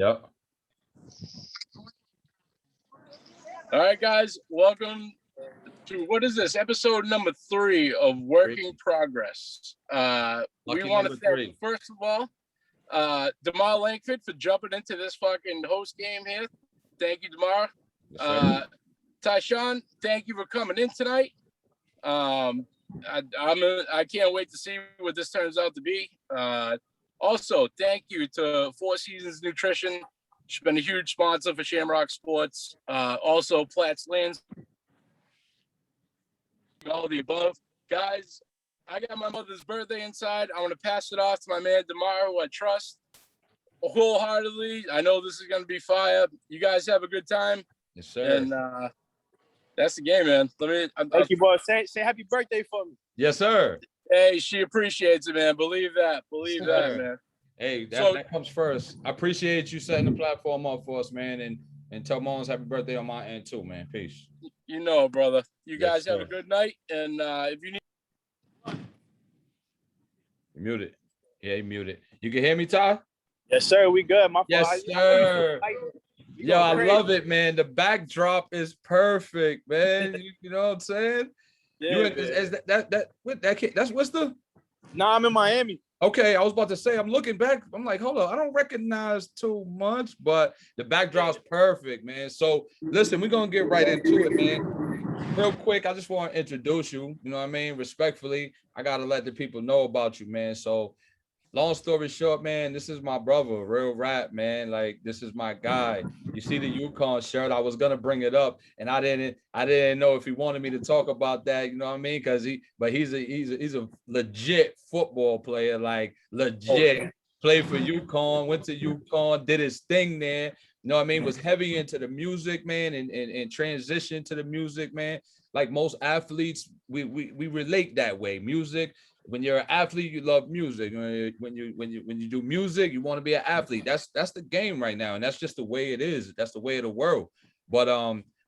Yep. All right, guys, welcome to what is this? Episode number 3 of Working Progress. We want to thank, first of all, Demarr Langford for jumping into this fucking host game here. Thank you, Demarr. Tyshawn, thank you for coming in tonight. I can't wait to see what this turns out to be. Also, thank you to Four Seasons Nutrition. She's been a huge sponsor for Shamrock Sports. Also, Platt's Lands. All the above. Guys, I got my mother's birthday inside. I want to pass it off to my man, Demarr, who I trust wholeheartedly. I know this is going to be fire. You guys have a good time. Yes, sir. And that's the game, man. Thank you, boy. Say happy birthday for me. Yes, sir. Hey, she appreciates it, man. Believe that, man. Hey, that comes first. I appreciate you setting the platform up for us, man, and tell Moms happy birthday on my end too, man. Peace. You know, brother. You guys have a good night, and if you need, you muted. Yeah, you muted. You can hear me, Ty? Yes, sir. We good. Yes, sir. Yo, I love it, man. The backdrop is perfect, man. You know what I'm saying? Yeah. That's Worcester? No, I'm in Miami. Okay, I was about to say, I'm looking back. I'm like, hold on, I don't recognize too much, but the backdrop's perfect, man. So listen, we're gonna get right into it, man. Real quick, I just want to introduce you. You know what I mean? Respectfully, I gotta let the people know about you, man. So long story short, man, this is my brother, real rap, man. Like, this is my guy. You see the Yukon shirt. I was gonna bring it up, and I didn't know if he wanted me to talk about that. You know what I mean? Because he's a legit football player, like legit. Played for Yukon, went to Yukon, did his thing there. You know what I mean? Was heavy into the music, man, and transitioned to the music, man. Like most athletes, we relate that way. Music. When you're an athlete, you love music. When you do music, you want to be an athlete. That's the game right now, and that's just the way it is. That's the way of the world. But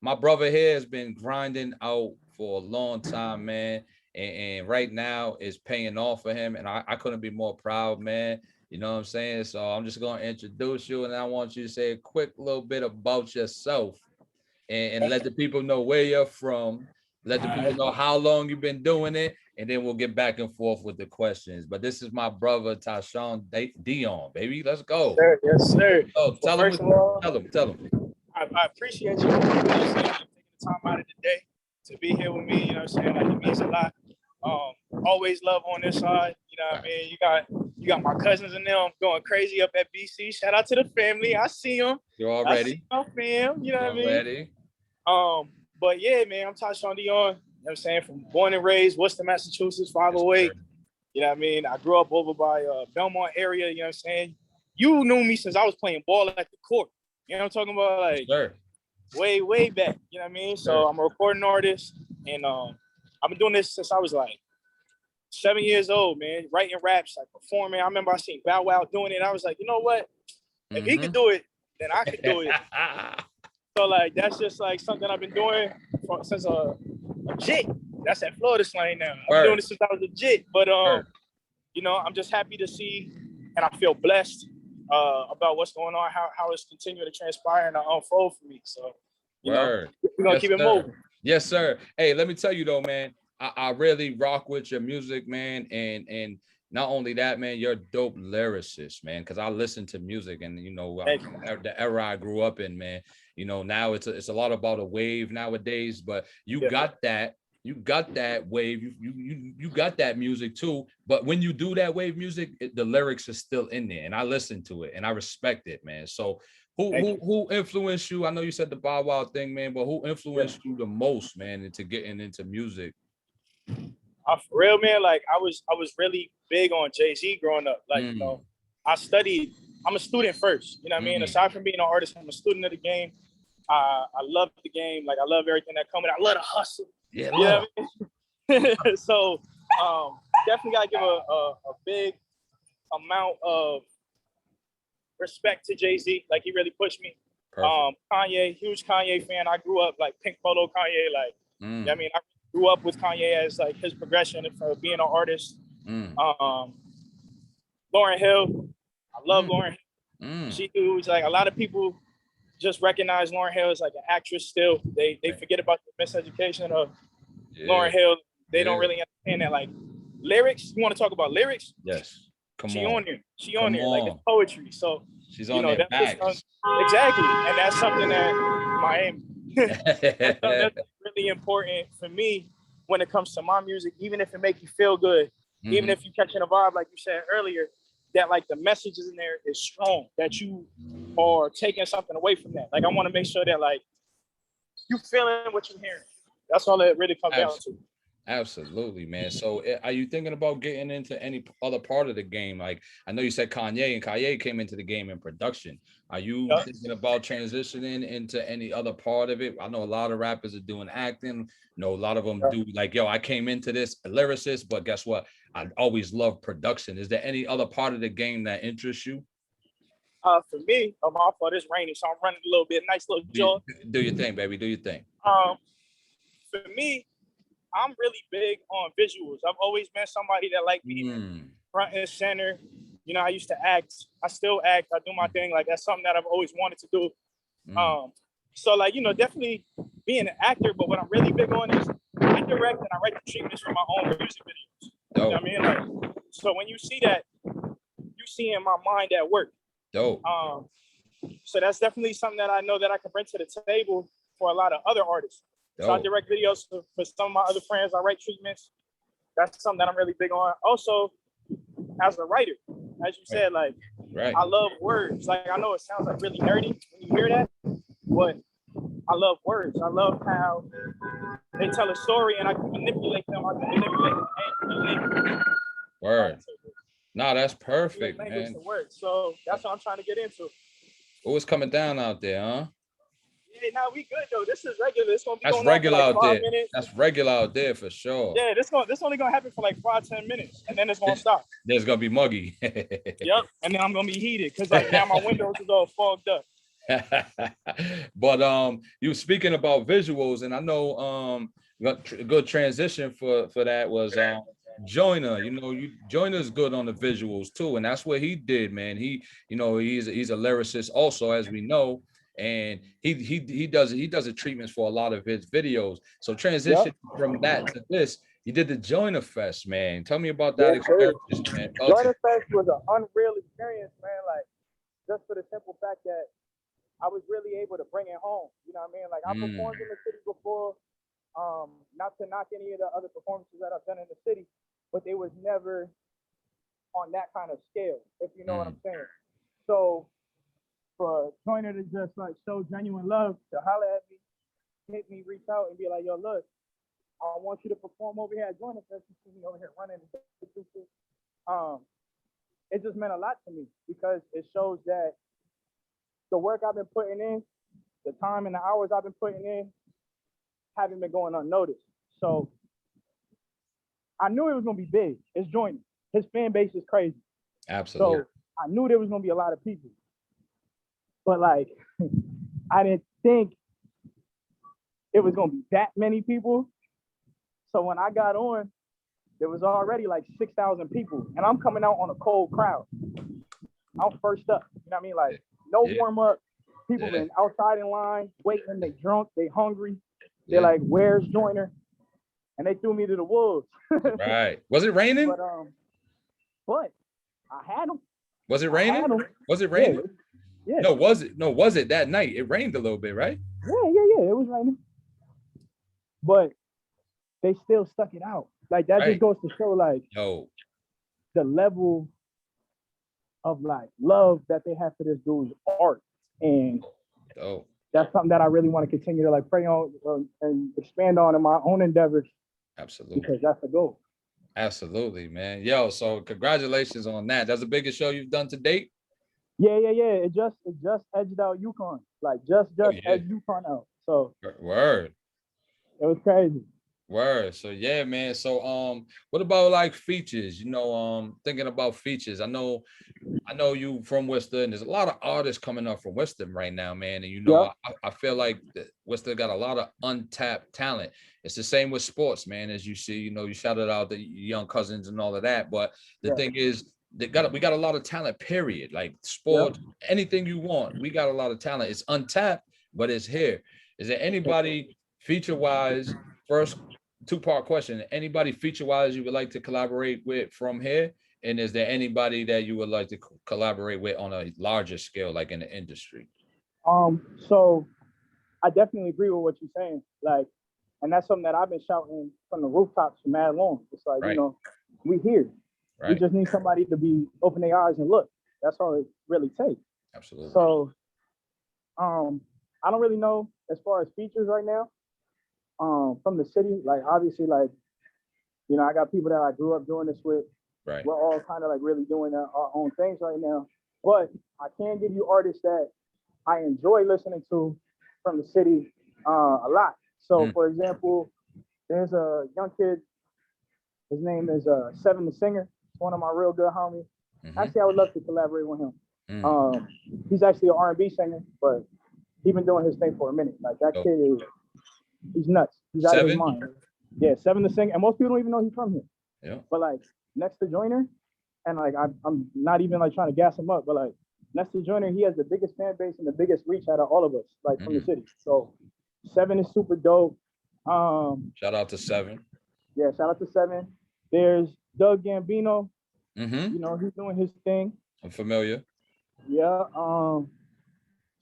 my brother here has been grinding out for a long time, man, and right now is paying off for him, and I couldn't be more proud, man. You know what I'm saying? So I'm just gonna introduce you, and I want you to say a quick little bit about yourself, and let the people know where you're from. Let the people know how long you've been doing it, and then we'll get back and forth with the questions. But this is my brother, Tyshawn Dion, baby. Let's go. Yes, sir. Oh, tell him. I appreciate you taking the time out of the day to be here with me. You know what I'm saying? Like, it means a lot. Always love on this side. You know what I mean? You got my cousins and them going crazy up at BC. Shout out to the family. I see them. You're already. I see my fam. You know what I mean? Ready. But yeah, man, I'm Tyshawn Dion. You know what I'm saying? From born and raised, Worcester, Massachusetts, 508. You know what I mean? I grew up over by Belmont area. You know what I'm saying? You knew me since I was playing ball at the court. You know what I'm talking about? Like, way back. You know what I mean? So I'm a recording artist, and I've been doing this since I was like 7 years old, man. Writing raps, like performing. I remember I seen Bow Wow doing it. I was like, you know what? If he could do it, then I could do it. So like, that's just like something I've been doing since a jit. That's at Florida slang now. I've been doing this since I was a jit. But you know, I'm just happy to see, and I feel blessed about what's going on, how it's continuing to transpire and unfold for me. So you know, we're gonna keep it moving. Yes, sir. Hey, let me tell you though, man, I really rock with your music, man, and not only that, man, you're a dope lyricist, man, because I listen to music, and you know, the era I grew up in, man. You know, now it's a lot about a wave nowadays, but you got that wave, you got that music too. But when you do that wave music, the lyrics are still in there, and I listen to it and I respect it, man. So who influenced you? I know you said the Bow Wow thing, man, but who influenced you the most, man, into getting into music? For real, man, like I was really big on Jay-Z growing up. Like, you know, I'm a student first, you know what I mean? Aside from being an artist, I'm a student of the game. I love the game. Like, I love everything that comes. I love the hustle. Yeah. You know what I mean? So definitely got to give a big amount of respect to Jay-Z. Like, he really pushed me. Kanye, huge Kanye fan. I grew up like Pink Polo Kanye. Like, you know what I mean? I grew up with Kanye as like his progression for being an artist. Lauryn Hill. I love Lauryn Hill. She was like, a lot of people just recognize Lauryn Hill as like an actress still. They forget about the miseducation of Lauryn Hill. They don't really understand that, like, lyrics. You want to talk about lyrics? Yes. She on there. She on there. Like, it's poetry. So she's on their backs. Exactly. And that's something that Miami. That's really important for me when it comes to my music, even if it make you feel good, even if you catching a vibe, like you said earlier, that like the messages in there is strong, that you are taking something away from that. Like, I want to make sure that like you feeling what you're hearing. That's all it really comes down to. Absolutely, man. So are you thinking about getting into any other part of the game? Like, I know you said Kanye, and Kanye came into the game in production. Are you thinking about transitioning into any other part of it? I know a lot of rappers are doing acting. You know, a lot of them do like, yo, I came into this a lyricist, but guess what? I always love production. Is there any other part of the game that interests you? For me, my fault, it's raining, so I'm running a little bit. Nice little jog. Do your thing, baby. Do your thing. For me, I'm really big on visuals. I've always been somebody that like being front and center. You know, I used to act. I still act. I do my thing. Like, that's something that I've always wanted to do. So like, you know, definitely being an actor. But what I'm really big on is I direct and I write the treatments for my own music videos. You know what I mean? Like, so when you see that, you see in my mind at work. Dope. So that's definitely something that I know that I can bring to the table for a lot of other artists. So I direct videos for some of my other friends. I write treatments. That's something that I'm really big on. Also, as a writer, as you said, like, I love words. Like, I know it sounds like really nerdy when you hear that, but I love words. I love how they tell a story and I can manipulate them. I can manipulate them. Word. No, that's perfect, man. So that's what I'm trying to get into. What's coming down out there, huh? Yeah, now we good though. This is regular. It's gonna be that's regular out there. That's regular out there for sure. Yeah, this only gonna happen for like 5-10 minutes, and then it's gonna stop. There's gonna be muggy. Yep, and then I'm gonna be heated because like now my windows is all fogged up. But you were speaking about visuals, and I know a good transition for that was Joyner. You know, Joyner's good on the visuals too, and that's what he did, man. He, you know, he's a lyricist also, as we know. And he does treatments for a lot of his videos. So transition from that to this, you did the Joyner Fest, man. Tell me about that experience, man. Joyner Fest was an unreal experience, man. Like, just for the simple fact that I was really able to bring it home. You know what I mean? Like, I performed in the city before. Not to knock any of the other performances that I've done in the city, but they was never on that kind of scale, if you know what I'm saying. So for Joyner to just like show genuine love, to holler at me, hit me, reach out and be like, yo, look, I want you to perform over here at Joyner Fest. You see me over here running. It just meant a lot to me because it shows that the work I've been putting in, the time and the hours I've been putting in, haven't been going unnoticed. So I knew it was gonna be big. It's Joyner. His fan base is crazy. Absolutely. So I knew there was gonna be a lot of people. But like, I didn't think it was gonna be that many people. So when I got on, there was already like 6,000 people, and I'm coming out on a cold crowd. I'm first up. You know what I mean? Like, no warm up. People been outside in line, waiting. They drunk. They hungry. They're like, "Where's Joyner?" And they threw me to the wolves. Right. Was it raining? But I had them. Was it raining? Was it raining? Yeah. No, was it that night? It rained a little bit, right? Yeah. It was raining. But they still stuck it out. Like, that just goes to show, like, the level of, like, love that they have for this dude's art. And that's something that I really want to continue to, like, pray on and expand on in my own endeavors. Absolutely. Because that's the goal. Absolutely, man. Yo, so congratulations on that. That's the biggest show you've done to date? Yeah. It just edged out UConn. Like, just edged UConn out. So word. It was crazy. Word. So yeah, man. So what about like features? You know, thinking about features. I know you from Worcester, and there's a lot of artists coming up from Worcester right now, man. And you know, I feel like Worcester got a lot of untapped talent. It's the same with sports, man. As you see, you know, you shouted out the young cousins and all of that. But the thing is, we got a lot of talent, period. Like sport, anything you want, we got a lot of talent. It's untapped, but it's here. Is there anybody feature-wise, first two-part question, anybody feature-wise you would like to collaborate with from here? And is there anybody that you would like to collaborate with on a larger scale, like in the industry? So I definitely agree with what you're saying. Like, and that's something that I've been shouting from the rooftops for mad long. It's like, you know, we here. Right. We just need somebody to be open their eyes and look. That's all it really takes. Absolutely. So I don't really know as far as features right now. From the city, like obviously, like, you know, I got people that I grew up doing this with. Right. We're all kind of like really doing our own things right now. But I can give you artists that I enjoy listening to from the city a lot. So for example, there's a young kid, his name is Seven the Singer. It's one of my real good homies. Actually, I would love to collaborate with him. He's actually an R&B singer, but he's been doing his thing for a minute. Like that kid is, he's nuts. He's out of his mind. Yeah, Seven the Singer. And most people don't even know he's from here. Yeah. But like next to Joyner, and like I'm not even like trying to gas him up, but like next to Joyner, he has the biggest fan base and the biggest reach out of all of us, like from the city. So Seven is super dope. Shout out to Seven. Yeah, shout out to Seven. There's Doug Gambino. You know, he's doing his thing. I'm familiar. Yeah.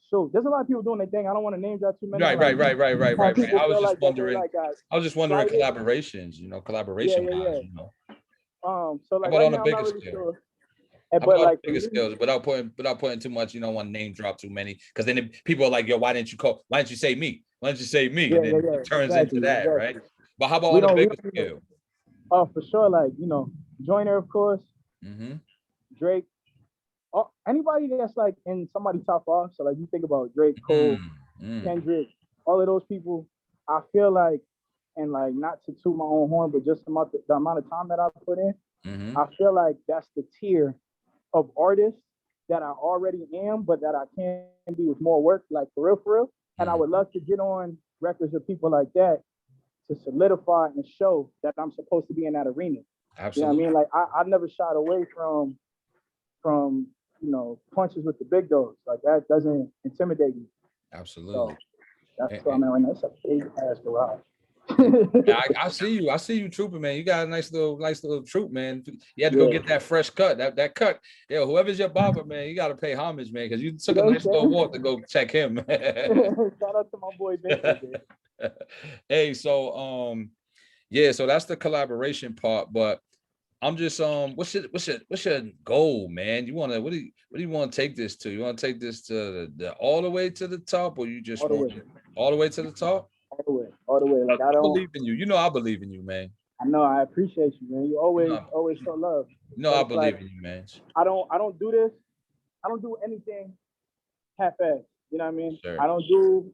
So there's a lot of people doing their thing. I don't want to name drop too many. Right. I was just wondering. Like, I was just wondering collaborations. You know, collaboration guys. You know. So like right on a bigger scale. Sure. But like bigger scales, without putting too much, you know, one name drop too many, because then people are like, yo, why didn't you say me? Why didn't you say me? Yeah, and then it turns into that, right? But how about on a bigger scale? Oh, for sure. Like, you know, Joyner, of course. Drake. Anybody that's like in somebody's top 5. So like you think about Drake, Cole, Kendrick, all of those people. I feel like, and like not to toot my own horn, but just about the amount of time that I put in, I feel like that's the tier of artists that I already am, but that I can be with more work, like for real. And I would love to get on records of people like that to solidify and show that I'm supposed to be in that arena. Absolutely. You know what I mean? Like I've never shied away from you know, punches with the big dogs. Like that doesn't intimidate me. Absolutely. So that's what I'm at right now. It's a big ass garage. I see you trooping, man. You got a nice little troop, man. You had to go get that fresh cut. That cut, yo, whoever's your barber, man, you gotta pay homage, man, because you took a nice little walk to go check him. Shout out to my boy Vincent. Hey, so yeah, so that's the collaboration part, but I'm just what's your goal, man? What do you want to take this to? You want to take this to the all the way to the top, or you just want all the way to the top? All the way. Like I believe in you. You know I believe in you, man. I know. I appreciate you, man. You always show love. No, I believe in you, man. I don't do this. I don't do anything half-assed. You know what I mean? Sure. I don't do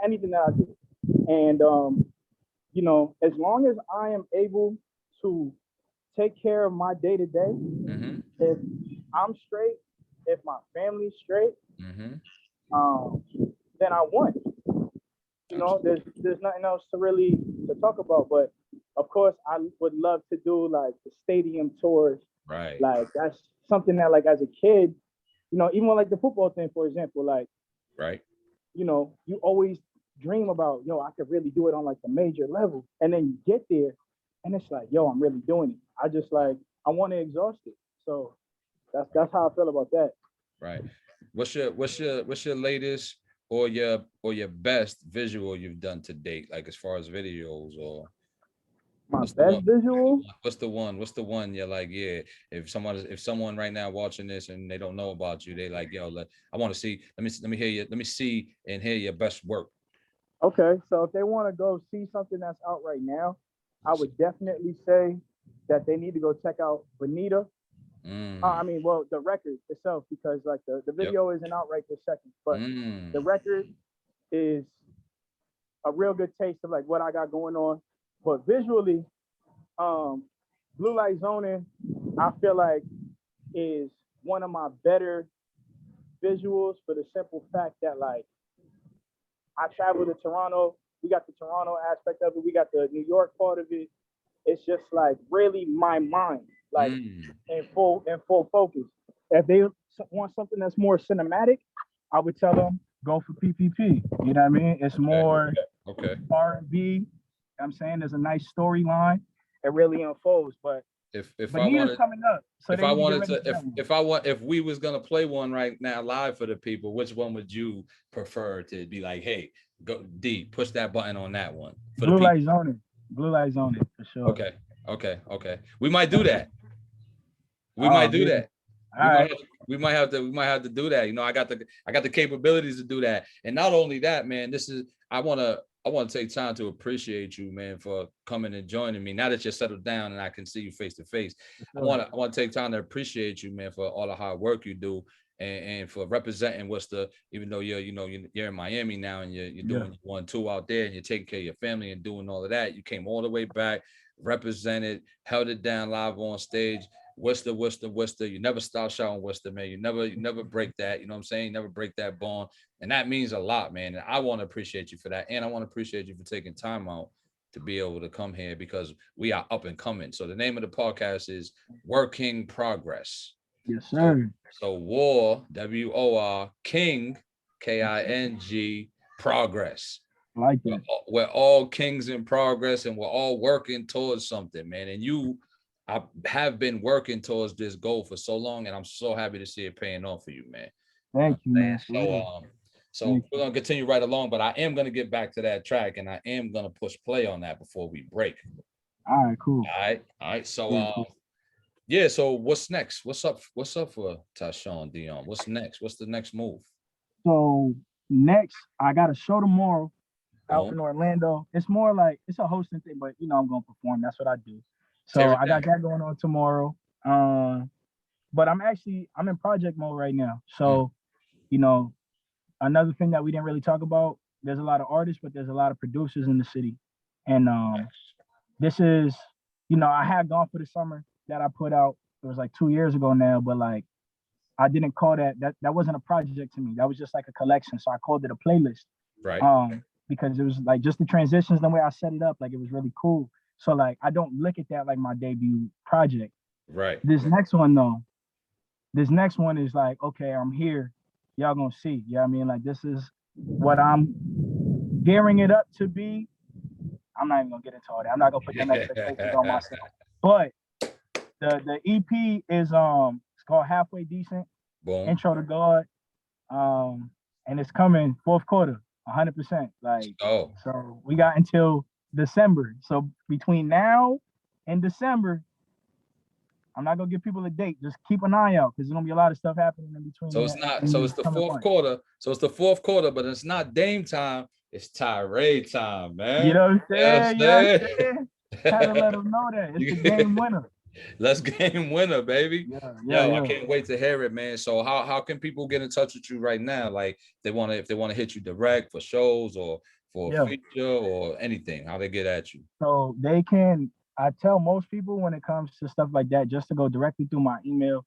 anything that I do. And you know, as long as I am able to take care of my day-to-day, if I'm straight, if my family's straight, then I won. You know, there's nothing else to really to talk about. But of course, I would love to do like the stadium tours. Right. Like that's something that like as a kid, you know, even with like the football thing, for example, like, right. You know, you always dream about, yo, I could really do it on like the major level. And then you get there and it's like, yo, I'm really doing it. I want to exhaust it. So that's how I feel about that. Right. What's your latest or your best visual you've done to date, like as far as videos or my best visual? What's the one you're like, yeah, if someone right now watching this and they don't know about you, they like, yo, I want to see, let me hear you, let me see and hear your best work. Okay, so if they want to go see something that's out right now, I would definitely say that they need to go check out Bonita. The record itself, because like the video isn't out right this second, but the record is a real good taste of like what I got going on. But visually, Blue Light Zoning, I feel like is one of my better visuals for the simple fact that like I traveled to Toronto. We got the Toronto aspect of it. We got the New York part of it. It's just like really my mind. like in full focus. If they want something that's more cinematic, I would tell them go for PPP. You know what I mean? It's more R&B. I'm saying there's a nice storyline. It really unfolds, but if Bonita's coming up, so if we was gonna play one right now live for the people, which one would you prefer to be like, hey, go D, push that button on that one for Blue Light Zoning. Blue Light Zoning for sure. Okay. We might do that. We might do that. We might have to do that. You know, I got the capabilities to do that. And not only that, man, I want to take time to appreciate you, man, for coming and joining me. Now that you're settled down and I can see you face to face, I want to take time to appreciate you, man, for all the hard work you do and for representing even though you're in Miami now and you're doing 1-2 out there and you're taking care of your family and doing all of that. You came all the way back, represented, held it down live on stage. Worcester. You never stop shouting Worcester, man. You never break that. You know what I'm saying? You never break that bond. And that means a lot, man. And I want to appreciate you for that. And I want to appreciate you for taking time out to be able to come here because we are up and coming. So the name of the podcast is WorKing Progress. Yes, sir. So War, WOR, King, KING, Progress. I like that. We're all kings in progress and we're all working towards something, man. And I have been working towards this goal for so long, and I'm so happy to see it paying off for you, man. Thank you, man. So we're gonna continue right along, but I am gonna get back to that track, and I am gonna push play on that before we break. All right, cool. All right. So so what's next? What's up for Tyshawn Dion? What's next? What's the next move? So next, I got a show tomorrow out in Orlando. It's more like it's a hosting thing, but I'm gonna perform. That's what I do. So I got that going on tomorrow. But I'm in project mode right now. So, another thing that we didn't really talk about, there's a lot of artists, but there's a lot of producers in the city. And this is, I had Gone for the Summer that I put out. It was like 2 years ago now, but like I didn't call that wasn't a project to me. That was just like a collection. So I called it a playlist. Right. Because it was like just the transitions, the way I set it up, like it was really cool. So like I don't look at that like my debut project. Right. This next one is like, okay, I'm here. Y'all gonna see. Yeah, I mean, like this is what I'm gearing it up to be. I'm not even gonna get into all that. I'm not gonna put them expectations on myself. But the EP is it's called Halfway Decent. Boom. Intro to God. And it's coming fourth quarter, 100%. Like so we got until December. So between now and December, I'm not gonna give people a date. Just keep an eye out because there's gonna be a lot of stuff happening in between. So it's the fourth quarter. So it's the fourth quarter, but it's not Dame time. It's tirade time, man. You know what I'm saying? Had to let them know that it's the game winner. Let's game winner, baby. Yeah. I can't wait to hear it, man. So how can people get in touch with you right now? Like if they want to hit you direct for shows or for a feature or anything, how they get at you? So they can. I tell most people when it comes to stuff like that, just to go directly through my email,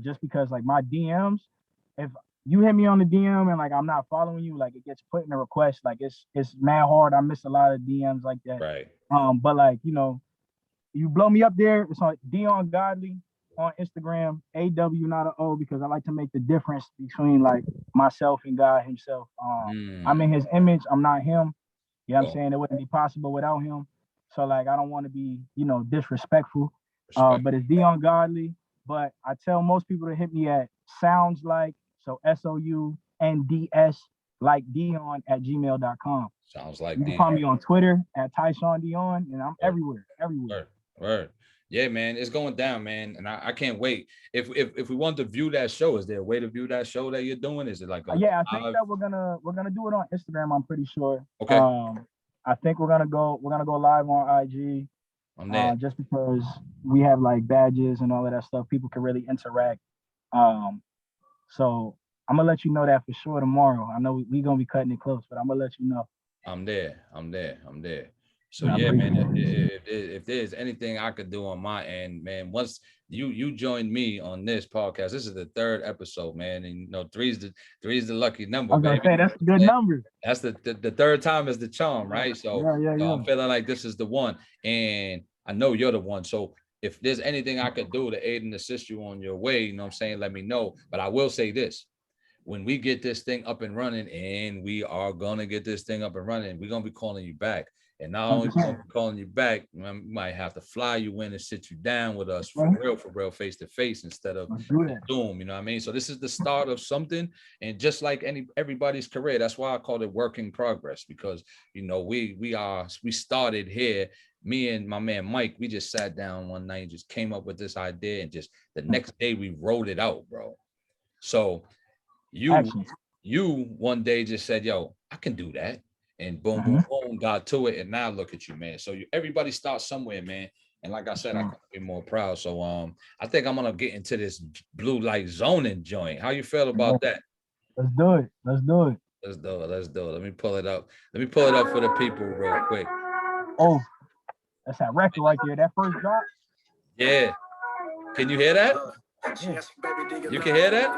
just because like my DMs, if you hit me on the DM and like I'm not following you, like it gets put in a request, like it's mad hard. I miss a lot of DMs like that. Right. But like you blow me up there. It's on Dion Godly on Instagram, AW not an O, because I like to make the difference between like myself and God himself. I'm in his image. I'm not him. You know what I'm saying? It wouldn't be possible without him. So like I don't want to be, disrespectful. But it's Dion Godly. But I tell most people to hit me at sounds like, so SOUNDS like Dion @gmail.com. Sounds like you can find me on Twitter at Tyshawn Dion, and I'm everywhere. Word. Yeah, man, it's going down, man, and I can't wait. If we want to view that show, is there a way to view that show that you're doing? Is it like I think that we're gonna do it on Instagram. I'm pretty sure. Okay. I think we're gonna go live on IG. On there. Just because we have like badges and all of that stuff, people can really interact. So I'm gonna let you know that for sure tomorrow. I know we gonna be cutting it close, but I'm gonna let you know. I'm there. So yeah, man, if there's anything I could do on my end, man, once you joined me on this podcast, this is the third episode, man, and three's the lucky number. I'm gonna say that's a good number. That's the third time is the charm, right? So I'm feeling like this is the one, and I know you're the one. So if there's anything I could do to aid and assist you on your way, you know what I'm saying, let me know. But I will say this. When we get this thing up and running, and we are going to get this thing up and running, we're going to be calling you back. And not only going to be calling you back, we might have to fly you in and sit you down with us for real, face to face instead of Zoom. You know what I mean? So this is the start of something. And just like everybody's career, that's why I call it work in progress, because, you know, we started here. Me and my man Mike, we just sat down one night and just came up with this idea, and just the next day we wrote it out, bro. So you one day just said, yo, I can do that. And boom, boom, boom, got to it. And now look at you, man. So everybody starts somewhere, man. And like I said, I couldn't be more proud. So I think I'm gonna get into this blue light zoning joint. How you feel about that? Let's do it. Let's do it. Let's do it. Let me pull it up. Let me pull it up for the people real quick. Oh, that's that record right there. That first drop. Yeah. Can you hear that? Yeah. You can hear that?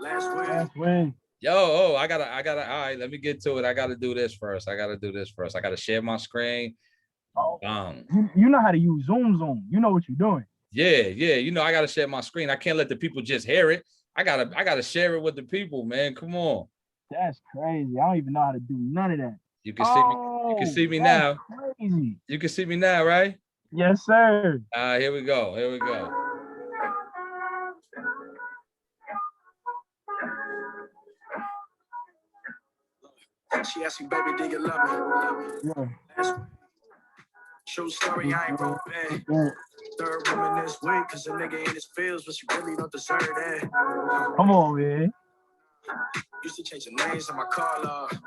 Last week. Yo, I gotta, all right, let me get to it. I gotta do this first. I gotta share my screen. Oh, you know how to use Zoom. You know what you're doing. Yeah. You know, I gotta share my screen. I can't let the people just hear it. I gotta share it with the people, man. Come on. That's crazy. I don't even know how to do none of that. You can see me. You can see me now. Crazy. You can see me now, right? Yes, sir. Here we go. She asked me, baby, do you love me? Yeah. True story, I ain't wrote bad. Third woman this week, cause a nigga in his feels, but she really don't deserve that. Come on, man. Used to change the names on my car log.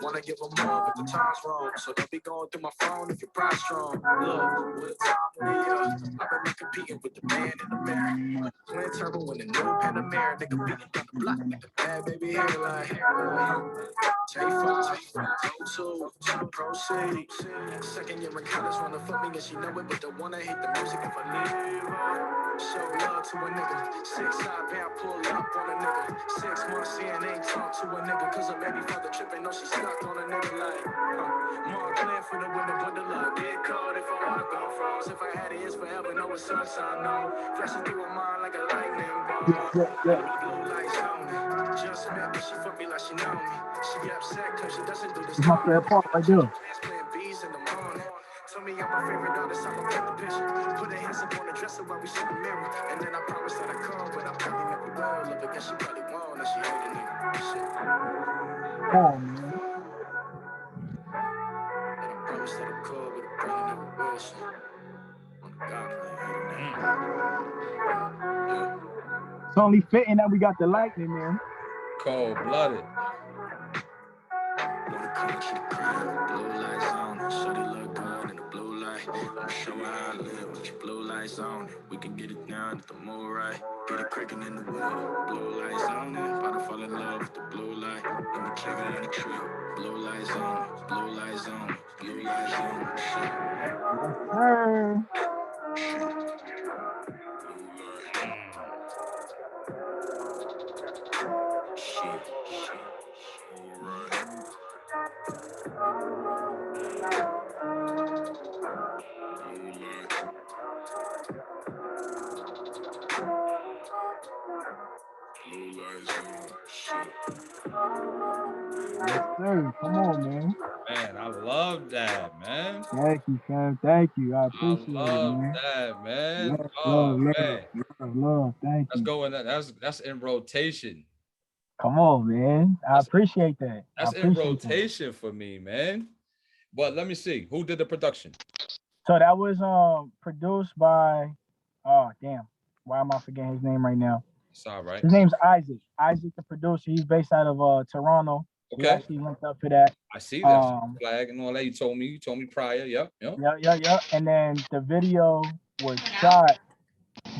Wanna give them more, but the time's wrong. So don't be going through my phone if your pride's strong. Look, with the time of the I've been competing with the man in the mirror. Twin turbo in the new Panamera. Nigga beating down the block like a bad baby hairline. Take 5, go 2, proceed. Second year in college wanna fuck me and she know it, but don't wanna hate the music if I leave. Show love to a nigga. 6 side van pull up on a nigga. 6 months in ain't talk to a nigga, cause her baby father tripping, know she stuck on a nigga like more clear for the winter wonderland. Get cold if I wanna go froze. If I had it, it's forever, know it's sunshine, no. Flashing through her mind like a lightning ball. Blue lights on me. Just met me, she fuck me like she know me. She get upset cause she doesn't do this. It's my favorite part right there. Playing bees in the morning. Tell me I'm my favorite artist, I'ma get the picture. Put her hands up on the dresser while we see the mirror. And then I promise that I come, but I probably never will. Love again, she probably won't, now she hate a nigga. Shit. Oh, man. And I promise that I come, but I probably never will. Shit. On the God, yeah. It's only fitting that we got the lightning, man. Cold-blooded. Wanna come to the crib, blue lights on it. Shorty look good in the blue light. I'll show her how I live with your blue lights on it. We can get it down at the moon right. Get it cracking in the wood. Blue lights on it. About to fall in love with the blue light. Let me kick it in the crib. Blue lights on it. Blue lights on it. Blue lights on it. Shit. Yes, sir. Come on, man. Man, I love that, man. Thank you, fam. Thank you. I appreciate it, man. That, man. Love. Thank Let's you. go in that. That's in rotation. Come on, man. I appreciate that. That's in rotation for me, man. But let me see. Who did the production? So that was produced by why am I forgetting his name right now? It's all right. His name's Isaac. Isaac, the producer. He's based out of Toronto. Okay. We actually linked up for that. I see that flag and all that. You told me prior. Yep. Yeah. And then the video was shot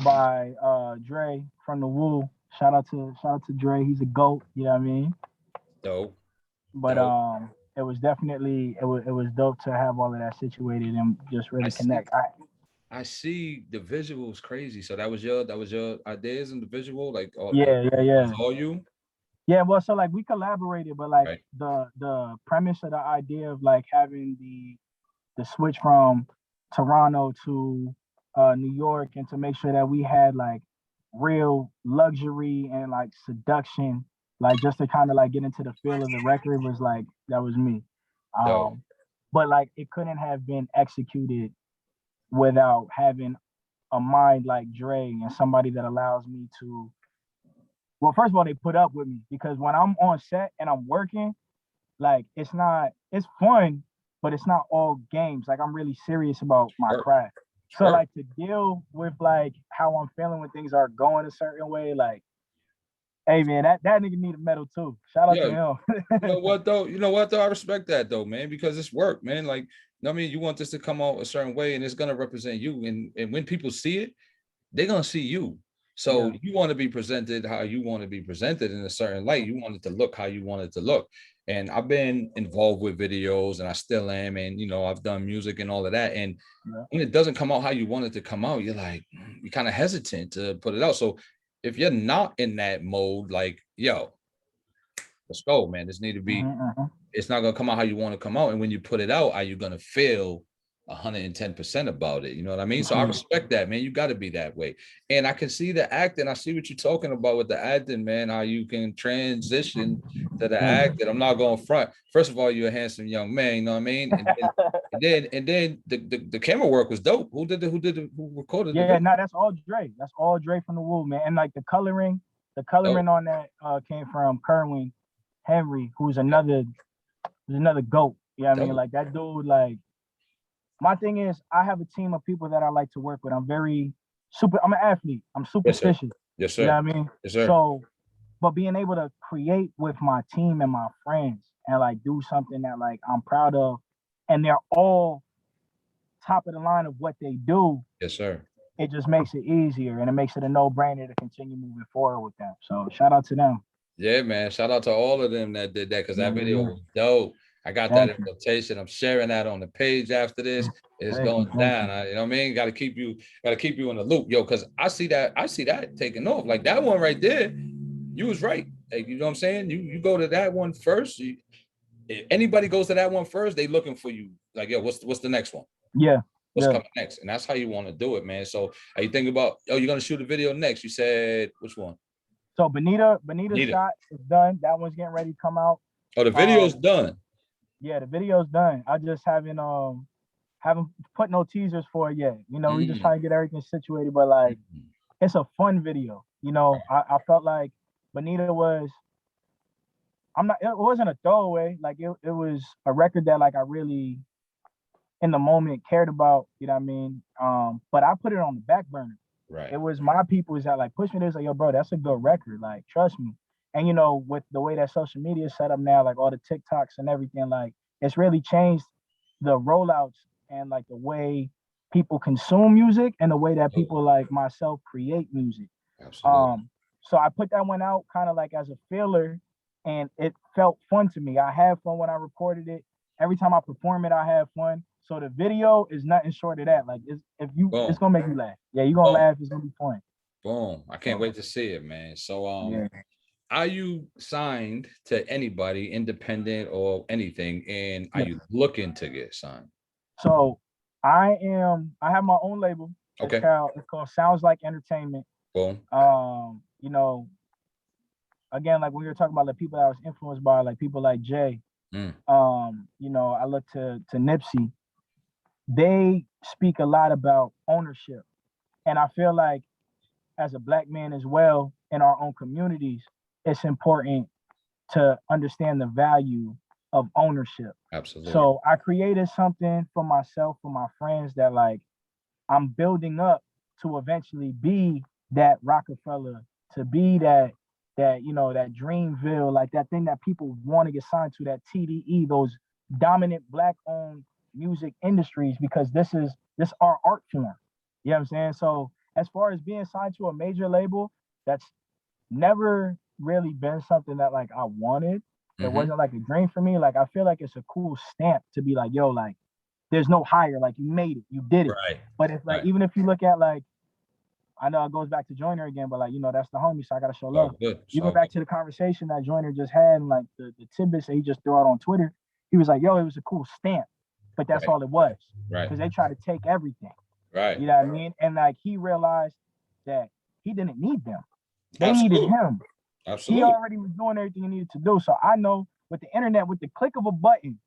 by Dre from the Woo. Shout out to Dre. He's a GOAT, you know what I mean? Dope. But it was definitely it was dope to have all of that situated and just really connect. I see the visuals crazy. So that was your ideas in the visual, like yeah. All you? Yeah, well, so like we collaborated, but like the premise of the idea of like having the switch from Toronto to New York, and to make sure that we had like real luxury and like seduction, like just to kind of like get into the feel of the record was like that was me. But like it couldn't have been executed without having a mind like Dre and somebody that allows me to. Well, first of all, they put up with me because when I'm on set and I'm working, like it's fun, but it's not all games. Like I'm really serious about my craft. So like to deal with like how I'm feeling when things are going a certain way, like, hey man, that nigga need a medal too. Shout out to him. You know what though? I respect that though, man, because it's work, man. Like, I mean, you want this to come out a certain way and it's gonna represent you. And when people see it, they're gonna see you. So you want to be presented how you want to be presented in a certain light. You want it to look how you want it to look. And I've been involved with videos and I still am. And, you know, I've done music and all of that. And when it doesn't come out how you want it to come out, you're kind of hesitant to put it out. So if you're not in that mode, like, yo, let's go, man. This need to be, it's not going to come out how you want to come out. And when you put it out, are you going to feel 110% about it? You know what I mean? So I respect that, man. You got to be that way. And I can see the acting. I see what you're talking about with the acting, man, how you can transition to the acting. I'm not going front. First of all, you're a handsome young man, you know what I mean? And then the camera work was dope. Who recorded it? Yeah, no, that's all Dre. That's all Dre from the Woo, man. And like the coloring on that came from Kerwin Henry, who's another GOAT. You know what I mean? Like that dude, like, my thing is, I have a team of people that I like to work with. I'm an athlete. I'm superstitious. Yes, sir. You know what I mean? Yes, sir. So, but being able to create with my team and my friends and like do something that like I'm proud of, and they're all top of the line of what they do. Yes, sir. It just makes it easier and it makes it a no-brainer to continue moving forward with them. So shout out to them. Yeah, man. Shout out to all of them that did that because that video was dope. I got that invitation. I'm sharing that on the page after this. It's going down. You know what I mean? Got to keep you in the loop, yo. Because I see that taking off. Like that one right there, you was right. Like, you know what I'm saying? You go to that one first. If anybody goes to that one first, they looking for you. Like, yo, what's the next one? Yeah. What's coming next? And that's how you want to do it, man. So are you thinking about, you're gonna shoot a video next? You said which one? So Bonita's shot is done. That one's getting ready to come out. Oh, the video's done. Yeah, the video's done. I just haven't put no teasers for it yet. You know, we just trying to get everything situated, but like it's a fun video. You know, I felt like Bonita was it wasn't a throwaway. Like it was a record that like I really in the moment cared about, you know what I mean? But I put it on the back burner. Right. It was my people that like pushed me this, like, yo, bro, that's a good record. Like, trust me. And you know, with the way that social media is set up now, like all the TikToks and everything, like it's really changed the rollouts and like the way people consume music and the way that people like myself create music. Absolutely. So I put that one out kind of like as a filler, and it felt fun to me. I had fun when I recorded it. Every time I perform it, I have fun. So the video is nothing short of that. Like it's gonna make you laugh. Yeah, you're gonna laugh. It's gonna be fun. Boom. I can't wait to see it, man. So are you signed to anybody, independent or anything? And are you looking to get signed? So I have my own label. Okay. It's called Sounds Like Entertainment. Boom. You know, again, like when we were talking about the people that I was influenced by, like people like Jay. You know, I look to Nipsey. They speak a lot about ownership. And I feel like as a Black man as well in our own communities, it's important to understand the value of ownership. Absolutely. So I created something for myself, for my friends, that like I'm building up to eventually be that Rockefeller, to be that you know, that Dreamville, like that thing that people want to get signed to, that TDE, those dominant Black owned music industries, because this our art form. You know what I'm saying? So as far as being signed to a major label, that's never really been something that like I wanted. It wasn't like a dream for me. Like I feel like it's a cool stamp to be like, yo, like there's no higher, like you made it, you did it. Right. But it's like, even if you look at like, I know it goes back to Joyner again, but like, you know, that's the homie, so I gotta show love. You go back to the conversation that Joyner just had and like the tidbits that he just threw out on Twitter. He was like, yo, it was a cool stamp, but that's all it was. Right. Because they try to take everything. Right. You know what I mean? And like he realized that he didn't need them. They Absolutely. needed him. Absolutely. He already was doing everything he needed to do. So I know with the internet, with the click of a button,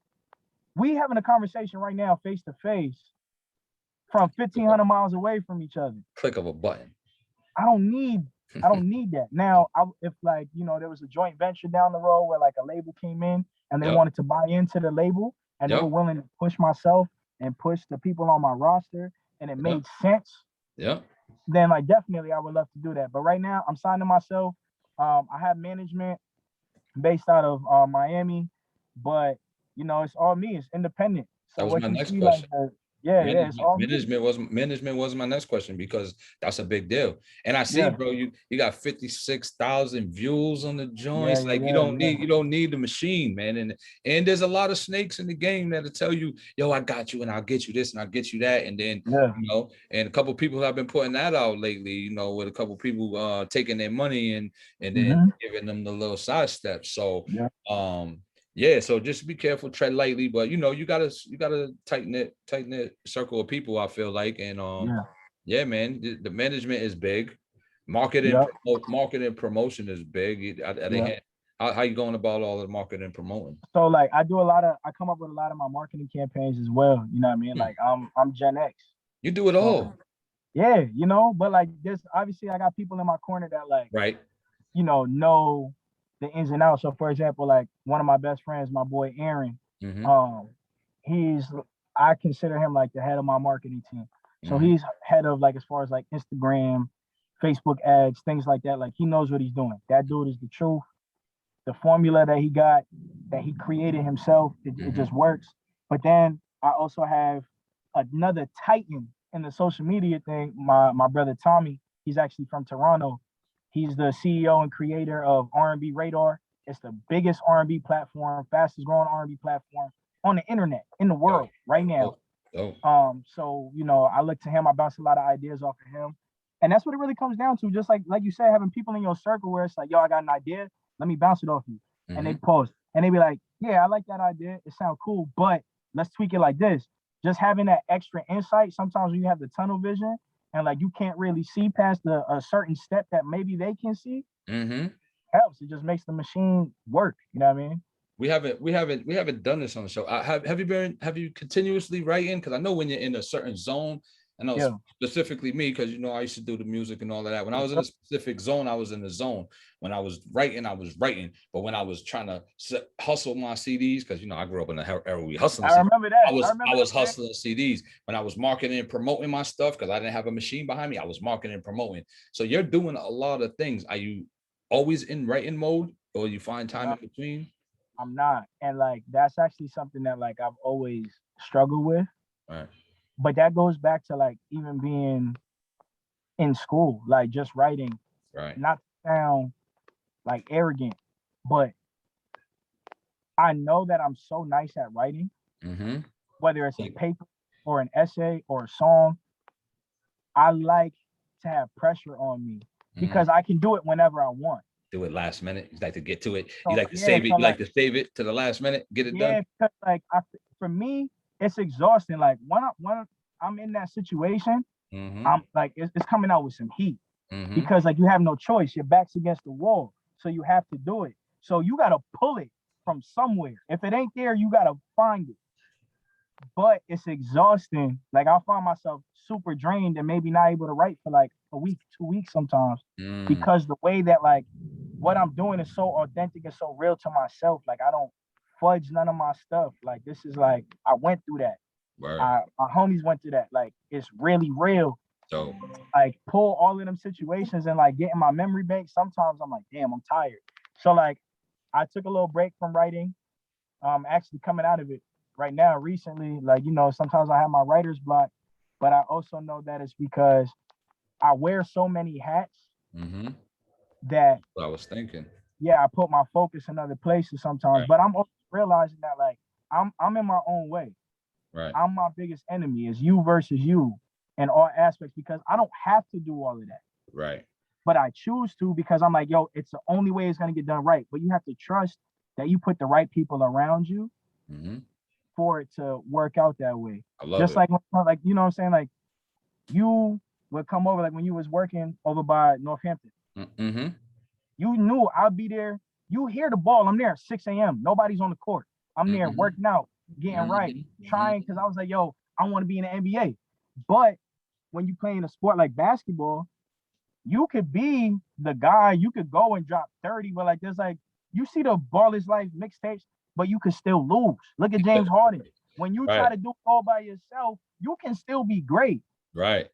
we having a conversation right now, face to face, from 1,500 miles away from each other. Click of a button. I don't need that. Now, if like, you know, there was a joint venture down the road where like a label came in and they wanted to buy into the label and they were willing to push myself and push the people on my roster and it made sense. Yeah. Then like definitely I would love to do that. But right now I'm signing myself. I have management based out of Miami, but you know, it's all me. It's independent. So That was my next question. Like it's all management was my next question because that's a big deal. And I see, bro, you got 56,000 views on the joints. You don't need the machine, man. And there's a lot of snakes in the game that'll tell you, yo, I got you and I'll get you this and I'll get you that. And then you know, and a couple of people have been putting that out lately, you know, with a couple of people taking their money and then giving them the little side steps. So so just be careful, tread lightly, but you know, you gotta tighten it circle of people, I feel like. And man, the management is big. Marketing promotion is big. How you going about all the marketing and promoting? So like I come up with a lot of my marketing campaigns as well. You know what I mean? Like I'm Gen X. You do it all. Yeah, you know, but like this obviously I got people in my corner that like you know the ins and outs. So for example, like one of my best friends, my boy Aaron, I consider him like the head of my marketing team. So he's head of like as far as like Instagram, Facebook ads, things like that. Like he knows what he's doing. That dude is the truth. The formula that he got, that he created himself, it just works. But then I also have another titan in the social media thing, my brother Tommy. He's actually from Toronto. He's the CEO and creator of R&B Radar. It's the biggest R&B platform, fastest growing R&B platform on the internet in the world right now. So, you know, I look to him, I bounce a lot of ideas off of him. And that's what it really comes down to. Just like you said, having people in your circle where it's like, yo, I got an idea. Let me bounce it off you. And they pause. And they be like, yeah, I like that idea. It sounds cool, but let's tweak it like this. Just having that extra insight. Sometimes when you have the tunnel vision, and like you can't really see past a certain step that maybe they can see, helps. It just makes the machine work. You know what I mean? We haven't done this on the show. Have you continuously writing? Because I know when you're in a certain zone, I know specifically me, because you know I used to do the music and all of that. When I was in a specific zone, I was in the zone. When I was writing, But when I was trying to hustle my CDs, because you know I grew up in the era we hustling. I remember that. I was hustling CDs. When I was marketing and promoting my stuff, because I didn't have a machine behind me, I was marketing and promoting. So you're doing a lot of things. Are you always in writing mode, or you find time in between? I'm not, and like that's actually something that like I've always struggled with. Right. But that goes back to like even being in school, like just writing, not to sound like arrogant, but I know that I'm so nice at writing, whether it's a paper or an essay or a song. I like to have pressure on me because I can do it whenever I want. Do it last minute. You like to get to it. You like to save it. You like to save it to the last minute. Get it done. Yeah, because like for me, it's exhausting. Like when I'm in that situation, I'm like it's coming out with some heat because like you have no choice. Your back's against the wall, so you have to do it. So you gotta pull it from somewhere. If it ain't there, you gotta find it. But it's exhausting. Like I'll find myself super drained and maybe not able to write for like a week, 2 weeks sometimes because the way that like what I'm doing is so authentic and so real to myself. Like I don't fudge none of my stuff. Like this is like I went through that. My homies went through that. Like it's really real. So like pull all of them situations and like get in my memory bank. Sometimes I'm like, damn, I'm tired. So like I took a little break from writing. Actually coming out of it right now recently. Like, you know, sometimes I have my writer's block, but I also know that it's because I wear so many hats that I was thinking. Yeah, I put my focus in other places sometimes, but I'm also realizing that like I'm in my own way. Right. I'm my biggest enemy. It's you versus you in all aspects because I don't have to do all of that. Right. But I choose to because I'm like, yo, it's the only way it's gonna get done right. But you have to trust that you put the right people around you for it to work out that way. I love Just it. like you know what I'm saying? Like you would come over, like when you was working over by Northampton. Mm-hmm. You knew I'd be there. You hear the ball. I'm there at 6 a.m. Nobody's on the court. I'm there working out, getting right, trying, because I was like, yo, I want to be in the NBA. But when you play in a sport like basketball, you could be the guy, you could go and drop 30, but like there's like, you see the Ball is Life mixtapes, but you could still lose. Look at James Harden. When you try to do it all by yourself, you can still be great. Right.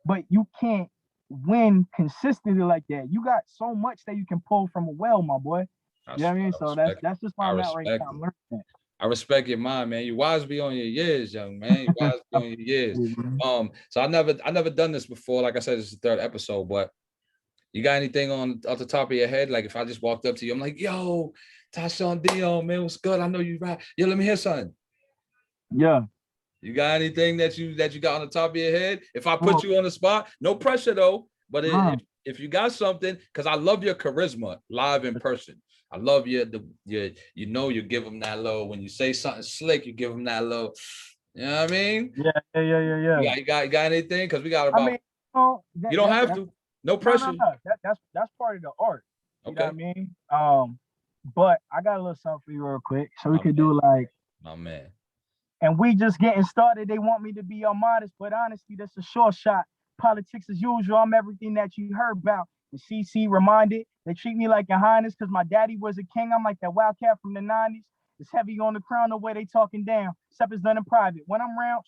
But you can't win consistently like that. You got so much that you can pull from a well, my boy. You know what I mean? So that's just why I'm at right now. I'm learning that. I respect your mind, man. You wise beyond your years, young man. You wise beyond your years. So I never done this before. Like I said, it's the third episode, but you got anything off the top of your head? Like if I just walked up to you, I'm like, yo, Tyshawn Dion, man, what's good? I know you right. Yo, let me hear something. Yeah. You got anything that you got on the top of your head? If I put you on the spot, no pressure though. But if you got something, because I love your charisma live in person. I love you give them that low. When you say something slick, you give them that low. You know what I mean? Yeah. You got anything? Because we got about. You don't have to. No pressure. No. That's part of the art. You know what I mean? But I got a little something for you real quick, so we could do like. My man. And we just getting started. They want me to be modest, but honestly, that's a short shot. Politics as usual. I'm everything that you heard about. The CC reminded, they treat me like your highness because my daddy was a king. I'm like that wildcat from the 90s. It's heavy on the crown the way they talking down. Except it's done in private. When I'm around,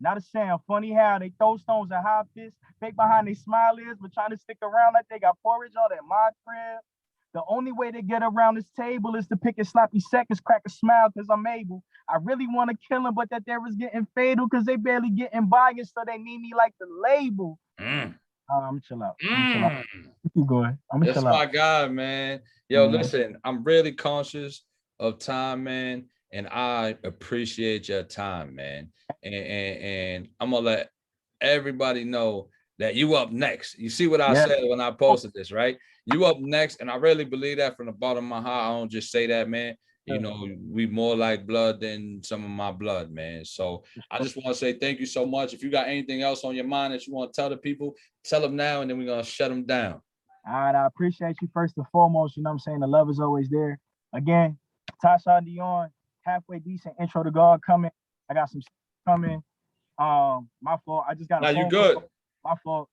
not a sound. Funny how they throw stones at high fists, fake behind they smile is, but trying to stick around like they got porridge all that my crib. The only way to get around this table is to pick a sloppy seconds, crack a smile because I'm able. I really want to kill him, but that there is getting fatal because they barely getting by, so they need me like the label. I'm chill out. Keep going. I'm chill out. That's my guy, man. Yo, listen, I'm really conscious of time, man, and I appreciate your time, man. And I'm gonna let everybody know that you up next. You see what I said when I posted this, right? You up next, and I really believe that from the bottom of my heart. I don't just say that, man. You know, we more like blood than some of my blood, man. So I just want to say thank you so much. If you got anything else on your mind that you want to tell the people, tell them now, and then we're going to shut them down. All right, I appreciate you first and foremost. You know what I'm saying? The love is always there. Again, Tyshawn Dion, halfway decent intro to God coming. I got some coming. My fault. I just got a phone call. My fault.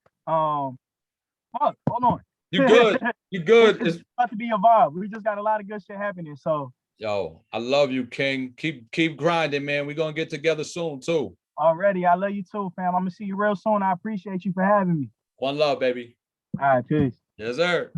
Fuck, hold on. You good. You good. It's about to be a vibe. We just got a lot of good shit happening. So yo, I love you, King. Keep grinding, man. We're gonna get together soon too. Already. I love you too, fam. I'm gonna see you real soon. I appreciate you for having me. One love, baby. All right, peace. Yes, sir.